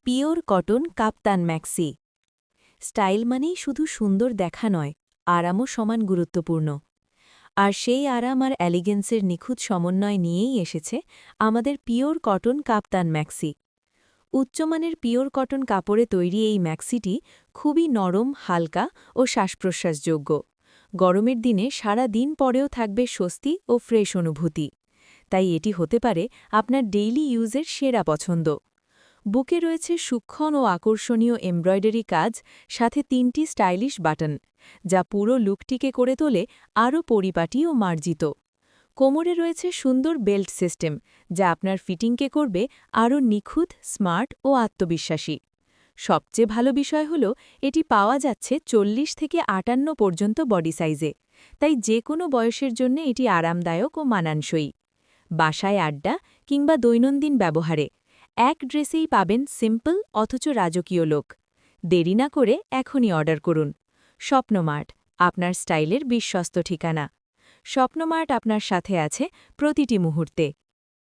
Pure cotton কাপ্তান maxi. Style মানেই শুধু সুন্দর দেখা নয়, আরামও সমান গুরুত্বপূর্ণ। আর সেই আরাম আর এলিগেন্সের নিখুঁত সমন্বয় নিয়েই এসেছে আমাদের পিওর কটন কাপ্তান ম্যাক্সি। উচ্চমানের পিওর কটন কাপড়ে তৈরি এই ম্যাক্সিটি খুবই নরম, হালকা ও শ্বাসপ্রশ্বাসযোগ্য। গরমের দিনে সারা দিন পরেও থাকবে স্বস্তি ও ফ্রেশ অনুভূতি। তাই এটি হতে পারে আপনার ডেইলি ইউজের সেরা পছন্দ। বুকে রয়েছে সূক্ষ্ম ও আকর্ষণীয় এমব্রয়ডারি কাজ, সাথে 3টি স্টাইলিশ বাটন, যা পুরো লুকটিকে করে তোলে আরও পরিপাটি ও মার্জিত। কোমরে রয়েছে সুন্দর বেল্ট সিস্টেম, যা আপনার ফিটিংকে করবে আরও নিখুঁত, স্মার্ট ও আত্মবিশ্বাসী। সবচেয়ে ভালো বিষয় হল এটি পাওয়া যাচ্ছে 40 থেকে 58 পর্যন্ত বডি সাইজে, তাই যে কোনো বয়সের জন্য এটি আরামদায়ক ও মানানসই। বাসায় আড্ডা কিংবা দৈনন্দিন ব্যবহারে এক ড্রেসেই পাবেন সিম্পল অথচ রাজকীয় লোক। দেরি না করে এখনই অর্ডার করুন। স্বপ্নমার্ট, আপনার স্টাইলের বিশ্বস্ত ঠিকানা। স্বপ্নমার্ট আপনার সাথে আছে প্রতিটি মুহূর্তে।